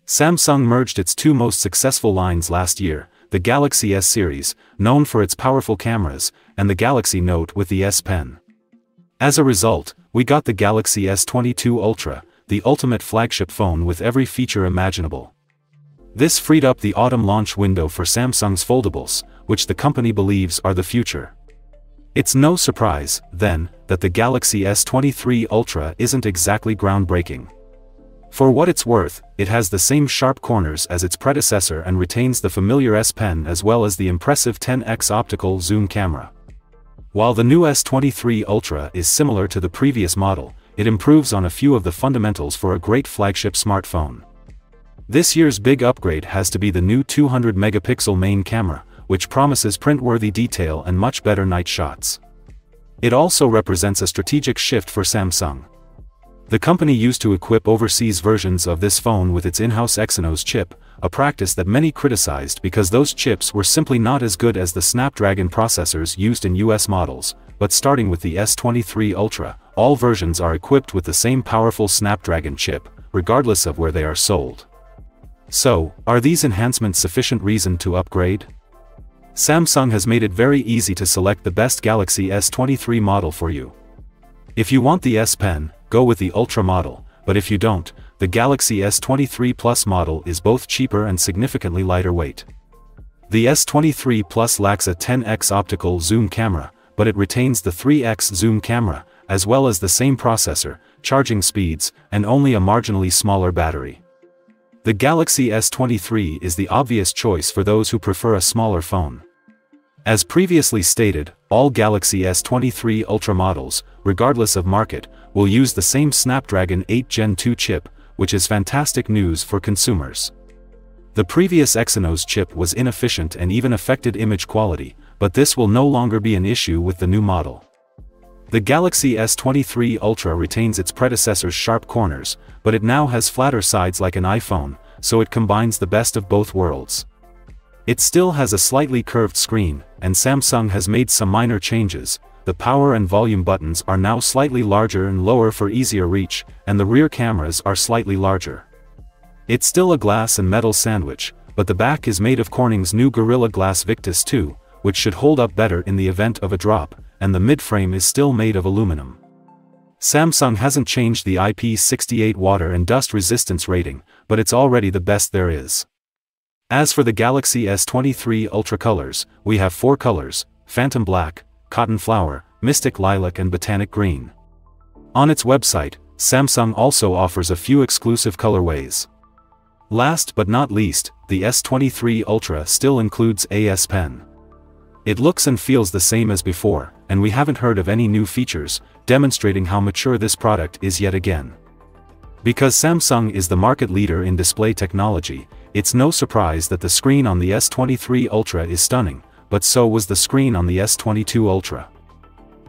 Samsung merged its two most successful lines last year, the Galaxy S series, known for its powerful cameras, and the Galaxy Note with the S Pen. As a result, we got the Galaxy S22 Ultra, the ultimate flagship phone with every feature imaginable. This freed up the autumn launch window for Samsung's foldables, which the company believes are the future. It's no surprise, then, that the Galaxy S23 Ultra isn't exactly groundbreaking. For what it's worth, it has the same sharp corners as its predecessor and retains the familiar S Pen as well as the impressive 10x optical zoom camera. While the new S23 Ultra is similar to the previous model, it improves on a few of the fundamentals for a great flagship smartphone. This year's big upgrade has to be the new 200-megapixel main camera, which promises print-worthy detail and much better night shots. It also represents a strategic shift for Samsung. The company used to equip overseas versions of this phone with its in-house Exynos chip, a practice that many criticized because those chips were simply not as good as the Snapdragon processors used in US models, but starting with the S23 Ultra, all versions are equipped with the same powerful Snapdragon chip, regardless of where they are sold. So, are these enhancements sufficient reason to upgrade? Samsung has made it very easy to select the best Galaxy S23 model for you. If you want the S Pen, go with the Ultra model, but if you don't, the Galaxy S23 Plus model is both cheaper and significantly lighter weight. The S23 Plus lacks a 10x optical zoom camera, but it retains the 3x zoom camera, as well as the same processor, charging speeds, and only a marginally smaller battery. The Galaxy S23 is the obvious choice for those who prefer a smaller phone. As previously stated, all Galaxy S23 Ultra models, regardless of market, will use the same Snapdragon 8 Gen 2 chip, which is fantastic news for consumers. The previous Exynos chip was inefficient and even affected image quality, but this will no longer be an issue with the new model. The Galaxy S23 Ultra retains its predecessor's sharp corners, but it now has flatter sides like an iPhone, so it combines the best of both worlds. It still has a slightly curved screen, and Samsung has made some minor changes. The power and volume buttons are now slightly larger and lower for easier reach, and the rear cameras are slightly larger. It's still a glass and metal sandwich, but the back is made of Corning's new Gorilla Glass Victus 2, which should hold up better in the event of a drop, and the midframe is still made of aluminum. Samsung hasn't changed the IP68 water and dust resistance rating, but it's already the best there is. As for the Galaxy S23 Ultra colors, we have 4 colors: Phantom Black, Cotton Flower, Mystic Lilac and Botanic Green. On its website, Samsung also offers a few exclusive colorways. Last but not least, the S23 Ultra still includes a S Pen. It looks and feels the same as before, and we haven't heard of any new features, demonstrating how mature this product is yet again. Because Samsung is the market leader in display technology, it's no surprise that the screen on the S23 Ultra is stunning, but so was the screen on the S22 Ultra.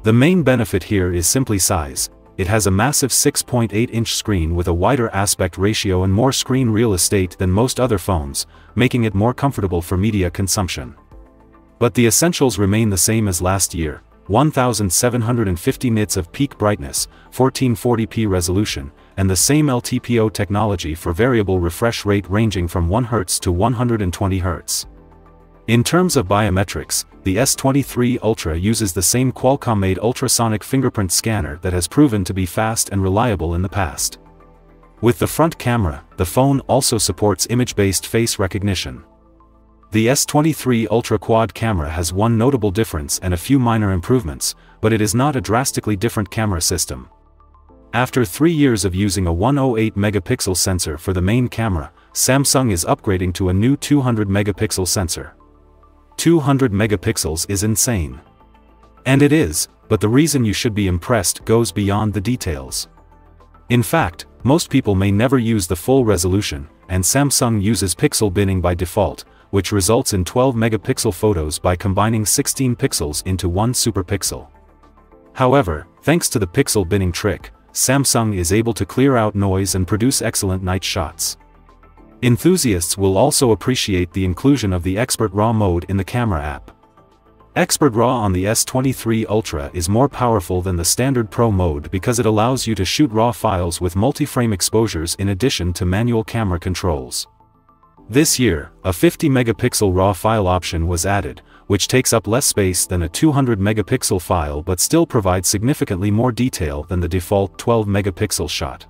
The main benefit here is simply size. It has a massive 6.8-inch screen with a wider aspect ratio and more screen real estate than most other phones, making it more comfortable for media consumption. But the essentials remain the same as last year: 1750 nits of peak brightness, 1440p resolution, and the same LTPO technology for variable refresh rate ranging from 1 Hz to 120 Hz. In terms of biometrics, the S23 Ultra uses the same Qualcomm-made ultrasonic fingerprint scanner that has proven to be fast and reliable in the past. With the front camera, the phone also supports image-based face recognition. The S23 Ultra quad camera has one notable difference and a few minor improvements, but it is not a drastically different camera system. After 3 years of using a 108-megapixel sensor for the main camera, Samsung is upgrading to a new 200-megapixel sensor. 200 megapixels is insane. And it is, but the reason you should be impressed goes beyond the details. In fact, most people may never use the full resolution, and Samsung uses pixel binning by default, which results in 12-megapixel photos by combining 16 pixels into one superpixel. However, thanks to the pixel binning trick, Samsung is able to clear out noise and produce excellent night shots. Enthusiasts will also appreciate the inclusion of the Expert RAW mode in the camera app. Expert RAW on the S23 Ultra is more powerful than the standard Pro mode because it allows you to shoot RAW files with multi-frame exposures in addition to manual camera controls. This year, a 50-megapixel RAW file option was added, which takes up less space than a 200-megapixel file but still provides significantly more detail than the default 12-megapixel shot.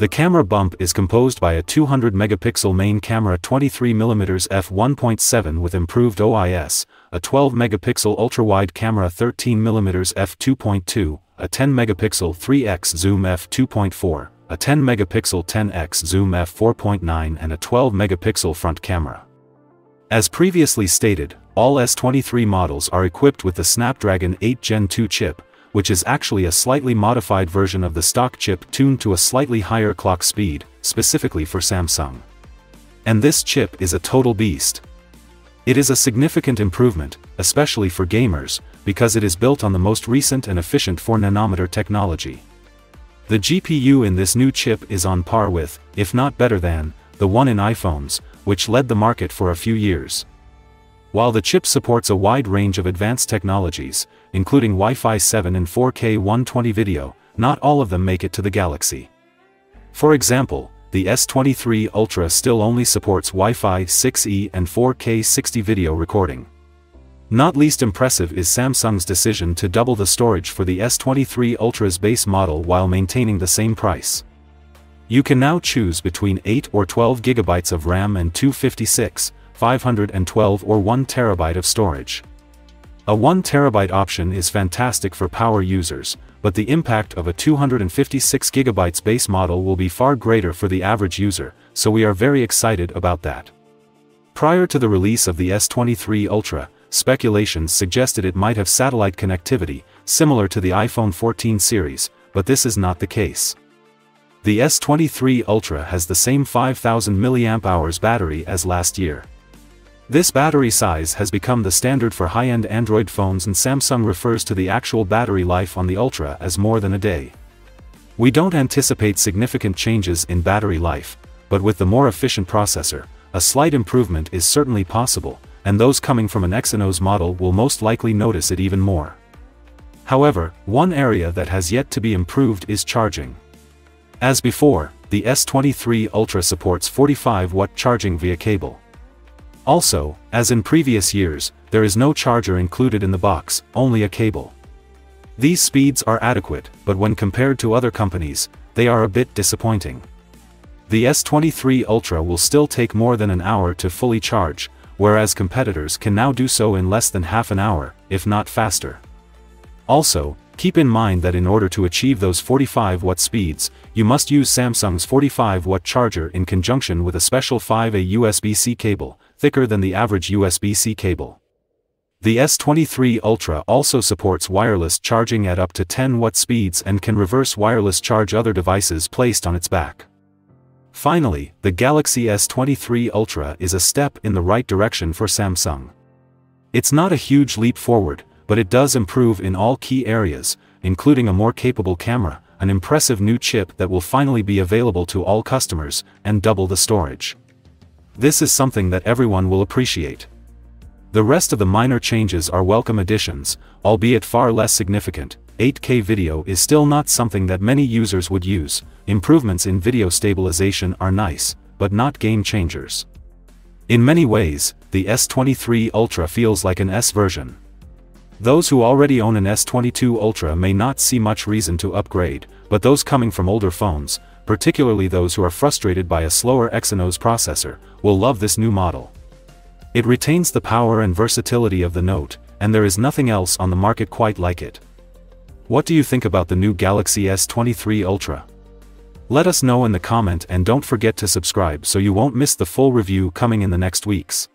The camera bump is composed by a 200-megapixel main camera 23mm f1.7 with improved OIS, a 12-megapixel ultra-wide camera 13mm f2.2, a 10-megapixel 3x zoom f2.4, a 10-megapixel 10x zoom f4.9 and a 12-megapixel front camera. As previously stated, all S23 models are equipped with the Snapdragon 8 Gen 2 chip, which is actually a slightly modified version of the stock chip tuned to a slightly higher clock speed, specifically for Samsung. And this chip is a total beast. It is a significant improvement, especially for gamers, because it is built on the most recent and efficient 4nm technology. The GPU in this new chip is on par with, if not better than, the one in iPhones, which led the market for a few years. While the chip supports a wide range of advanced technologies, including Wi-Fi 7 and 4K 120 video, not all of them make it to the Galaxy. For example, the S23 Ultra still only supports Wi-Fi 6E and 4K 60 video recording. Not least impressive is Samsung's decision to double the storage for the S23 Ultra's base model while maintaining the same price. You can now choose between 8 or 12 GB of RAM and 256, 512 or 1 TB of storage. A 1 TB option is fantastic for power users, but the impact of a 256 GB base model will be far greater for the average user, so we are very excited about that. Prior to the release of the S23 Ultra, speculations suggested it might have satellite connectivity, similar to the iPhone 14 series, but this is not the case. The S23 Ultra has the same 5000 mAh battery as last year. This battery size has become the standard for high-end Android phones, and Samsung refers to the actual battery life on the Ultra as more than a day. We don't anticipate significant changes in battery life, but with the more efficient processor, a slight improvement is certainly possible, and those coming from an Exynos model will most likely notice it even more. However, one area that has yet to be improved is charging. As before, the S23 Ultra supports 45-watt charging via cable. Also, as in previous years, there is no charger included in the box, only a cable. These speeds are adequate, but when compared to other companies, they are a bit disappointing. The S23 Ultra will still take more than an hour to fully charge, whereas competitors can now do so in less than half an hour, if not faster. Also, keep in mind that in order to achieve those 45-watt speeds, you must use Samsung's 45-watt charger in conjunction with a special 5A USB-C cable, thicker than the average USB-C cable. The S23 Ultra also supports wireless charging at up to 10-watt speeds and can reverse wireless charge other devices placed on its back. Finally, the Galaxy S23 Ultra is a step in the right direction for Samsung. It's not a huge leap forward, but it does improve in all key areas, including a more capable camera, an impressive new chip that will finally be available to all customers, and double the storage. This is something that everyone will appreciate. The rest of the minor changes are welcome additions, albeit far less significant. 8K video is still not something that many users would use. Improvements in video stabilization are nice, but not game changers. In many ways, the S23 Ultra feels like an S version. Those who already own an S22 Ultra may not see much reason to upgrade, but those coming from older phones, particularly those who are frustrated by a slower Exynos processor, will love this new model. It retains the power and versatility of the Note, and there is nothing else on the market quite like it. What do you think about the new Galaxy S23 Ultra? Let us know in the comment, and don't forget to subscribe so you won't miss the full review coming in the next weeks.